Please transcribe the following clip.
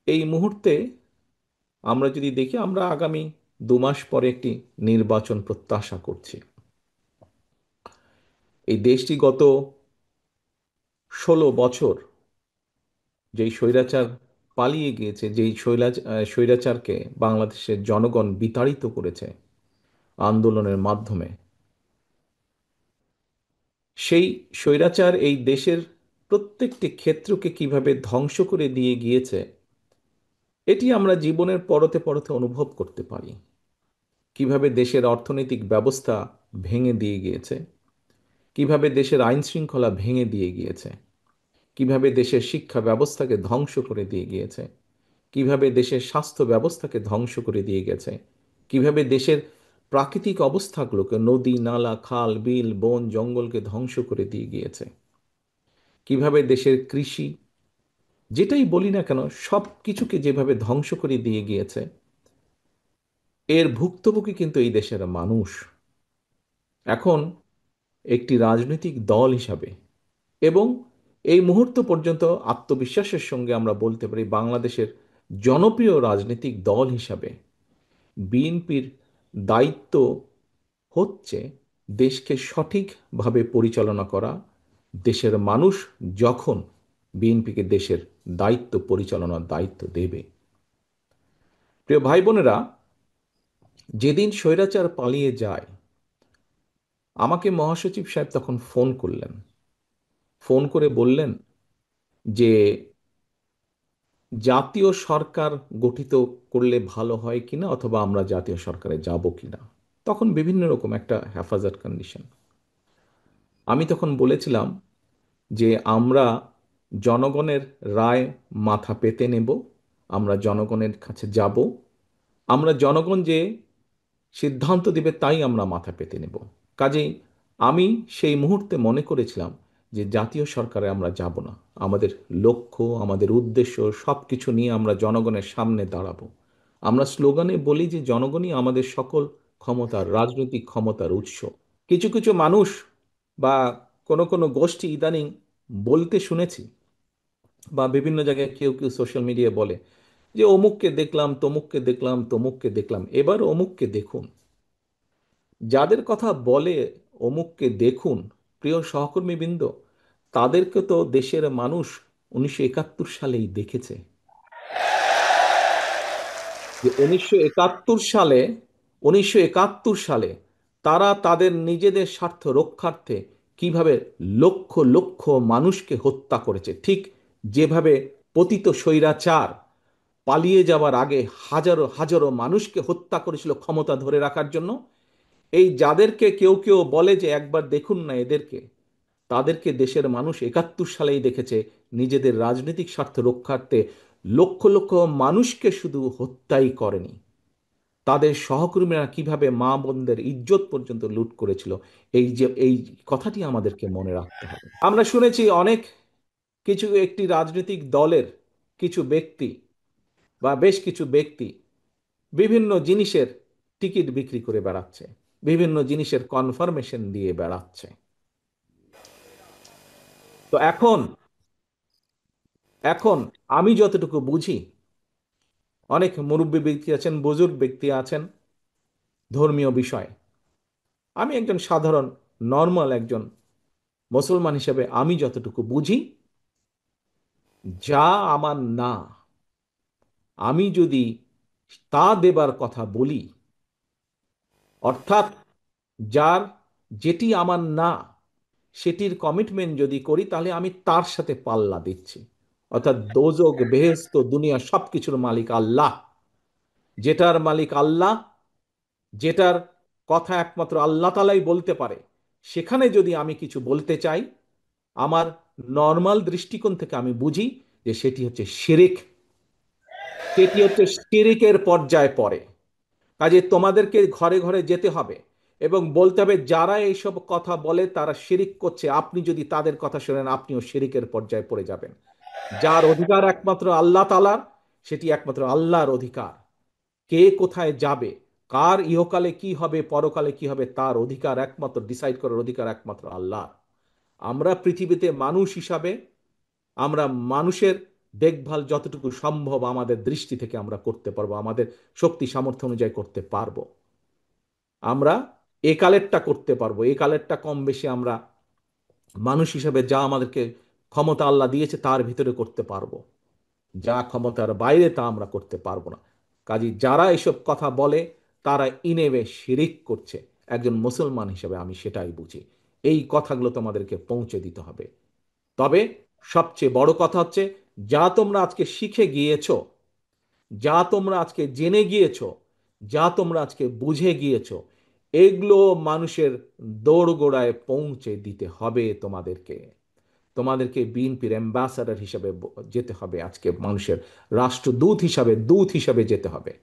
এই মুহূর্তে আমরা যদি দেখি, আমরা আগামী 2 মাস পরে একটি নির্বাচন প্রত্যাশা করছি। এই দেশটি গত 16 বছর যেই স্বৈরাচার পালিয়ে গিয়েছে, যেই স্বৈরাচারকে বাংলাদেশের জনগণ বিতাড়িত করেছে আন্দোলনের মাধ্যমে, সেই স্বৈরাচার এই দেশের প্রত্যেকটি ক্ষেত্রকে কিভাবে ধ্বংস করে দিয়ে গিয়েছে, এটি আমরা জীবনের পরতে পরতে অনুভব করতে পারি। কিভাবে দেশের অর্থনৈতিক ব্যবস্থা ভেঙে দিয়ে গিয়েছে, কিভাবে দেশের আইন শৃঙ্খলা ভেঙে দিয়ে গিয়েছে, কিভাবে দেশের শিক্ষা ব্যবস্থাকে ধ্বংস করে দিয়ে গিয়েছে, কিভাবে দেশের স্বাস্থ্য ব্যবস্থাকে ধ্বংস করে দিয়ে গেছে, কিভাবে দেশের প্রাকৃতিক অবস্থাগুলোকে, নদী নালা খাল বিল বন জঙ্গলকে ধ্বংস করে দিয়ে গিয়েছে, কিভাবে দেশের কৃষি, যেটাই বলি না কেন, সব কিছুকে যেভাবে ধ্বংস করে দিয়ে গিয়েছে, এর ভুক্তভোগী কিন্তু এই দেশের মানুষ। এখন একটি রাজনৈতিক দল হিসাবে এবং এই মুহূর্ত পর্যন্ত আত্মবিশ্বাসের সঙ্গে আমরা বলতে পারি, বাংলাদেশের জনপ্রিয় রাজনৈতিক দল হিসাবে বিএনপির দায়িত্ব হচ্ছে দেশকে সঠিকভাবে পরিচালনা করা। দেশের মানুষ যখন বিএনপিকে দেশের দায়িত্ব পরিচালনার দায়িত্ব দেবে, প্রিয় ভাই বোনেরা, যেদিন স্বৈরাচার পালিয়ে যায়, আমাকে মহাসচিব সাহেব তখন ফোন করলেন। ফোন করে বললেন যে জাতীয় সরকার গঠিত করলে ভালো হয় কিনা, অথবা আমরা জাতীয় সরকারে যাব কিনা। তখন বিভিন্ন রকম একটা হেফাজত কন্ডিশন। আমি তখন বলেছিলাম যে আমরা জনগণের রায় মাথা পেতে নেব, আমরা জনগণের কাছে যাব, আমরা জনগণ যে সিদ্ধান্ত দিবে তাই আমরা মাথা পেতে নেব। কাজেই আমি সেই মুহূর্তে মনে করেছিলাম যে জাতীয় সরকারে আমরা যাব না। আমাদের লক্ষ্য, আমাদের উদ্দেশ্য সব কিছু নিয়ে আমরা জনগণের সামনে দাঁড়াবো। আমরা স্লোগানে বলি যে জনগণই আমাদের সকল ক্ষমতার, রাজনৈতিক ক্ষমতার উৎস। কিছু কিছু মানুষ বা কোনো কোনো গোষ্ঠী ইদানিং বলতে শুনেছি, বা বিভিন্ন জায়গায় কেউ কেউ সোশ্যাল মিডিয়ায় বলে যে অমুককে দেখলাম, তমুককে দেখলাম, তমুককে দেখলাম। এবার অমুককে দেখুন। যাদের কথা বলে অমুককে দেখুন, প্রিয় সহকর্মীবৃন্দ, তাদেরকে তো দেশের মানুষ 1971 সালেই দেখেছে। যে 1971 সালে, 1971 সালে তারা তাদের নিজেদের স্বার্থ রক্ষার্থে কিভাবে লক্ষ লক্ষ মানুষকে হত্যা করেছে, ঠিক যেভাবে পতিত স্বৈরাচার পালিয়ে যাওয়ার আগে হাজারো হাজারো মানুষকে হত্যা করেছিল ক্ষমতা ধরে রাখার জন্য। এই যাদেরকে কেউ কেউ বলে যে একবার দেখুন না এদেরকে, তাদেরকে দেশের মানুষ 71 সালেই দেখেছে নিজেদের রাজনৈতিক স্বার্থ রক্ষার্থে লক্ষ লক্ষ মানুষকে শুধু হত্যাই করেনি, তাদের সহকর্মীরা কিভাবে মা বোনদের ইজ্জত পর্যন্ত লুট করেছিল। এই কথাটি আমাদেরকে মনে রাখতে হবে। আমরা শুনেছি অনেক কিছু একটি রাজনৈতিক দলের কিছু ব্যক্তি বা বেশ কিছু ব্যক্তি বিভিন্ন জিনিসের টিকিট বিক্রি করে বেড়াচ্ছে, বিভিন্ন জিনিসের কনফার্মেশন দিয়ে বেড়াচ্ছে। তো এখন এখন আমি যতটুকু বুঝি, অনেক মুরব্বী ব্যক্তি আছেন, বুজুর্গ ব্যক্তি আছেন ধর্মীয় বিষয়। আমি একজন সাধারণ নর্মাল একজন মুসলমান হিসেবে আমি যতটুকু বুঝি, যা আমার না, আমি যদি তা দেবার কথা বলি, অর্থাৎ যার যেটি আমার না সেটির কমিটমেন্ট যদি করি, তাহলে আমি তার সাথে পাল্লা দিচ্ছি। অর্থাৎ দোজক বেহেশত দুনিয়া সবকিছুর মালিক আল্লাহ। যেটার মালিক আল্লাহ, যেটার কথা একমাত্র আল্লাহ তালাই বলতে পারে, সেখানে যদি আমি কিছু বলতে চাই, আমার নর্মাল দৃষ্টিকোণ থেকে আমি বুঝি যে সেটি হচ্ছে শিরিক, সেটি হচ্ছে শিরিকের পর্যায়ে পড়ে। কাজে তোমাদেরকে ঘরে ঘরে যেতে হবে এবং বলতে হবে যারা এইসব কথা বলে তারা শিরিক করছে, আপনি যদি তাদের কথা শোনেন আপনিও শিরিকের পর্যায়ে পড়ে যাবেন। যার অধিকার একমাত্র আল্লাহ তালার, সেটি একমাত্র আল্লাহর অধিকার। কে কোথায় যাবে, কার ইহকালে কি হবে, পরকালে কি হবে, তার অধিকার একমাত্র, ডিসাইড করার অধিকার একমাত্র আল্লাহ। আমরা পৃথিবীতে মানুষ হিসাবে, আমরা মানুষের দেখভাল যতটুকু সম্ভব আমাদের দৃষ্টি থেকে আমরা করতে পারবো, আমাদের শক্তি সামর্থ্য অনুযায়ী করতে পারবো। আমরা এ কালেরটা করতে পারবো, এ কালেরটা কম বেশি আমরা মানুষ হিসেবে যা আমাদেরকে ক্ষমতা আল্লাহ দিয়েছে তার ভিতরে করতে পারবো। যা ক্ষমতার বাইরে তা আমরা করতে পারবো না। কাজী যারা এসব কথা বলে তারা ইনেবে শিরিক করছে। একজন মুসলমান হিসেবে আমি সেটাই বুঝি। এই কথাগুলো তোমাদেরকে পৌঁছে দিতে হবে। তবে সবচেয়ে বড় কথা হচ্ছে, যা তোমরা আজকে শিখে গিয়েছো, যা তোমরা আজকে জেনে গিয়েছো, যা তোমরা আজকে বুঝে গিয়েছো, এগুলো মানুষের দোরগোড়ায় পৌঁছে দিতে হবে তোমাদেরকে। তোমাদেরকে বিএনপির অ্যাম্বাসাডার হিসাবে যেতে হবে, আজকে মানুষের রাষ্ট্রদূত হিসাবে, দূত হিসাবে যেতে হবে।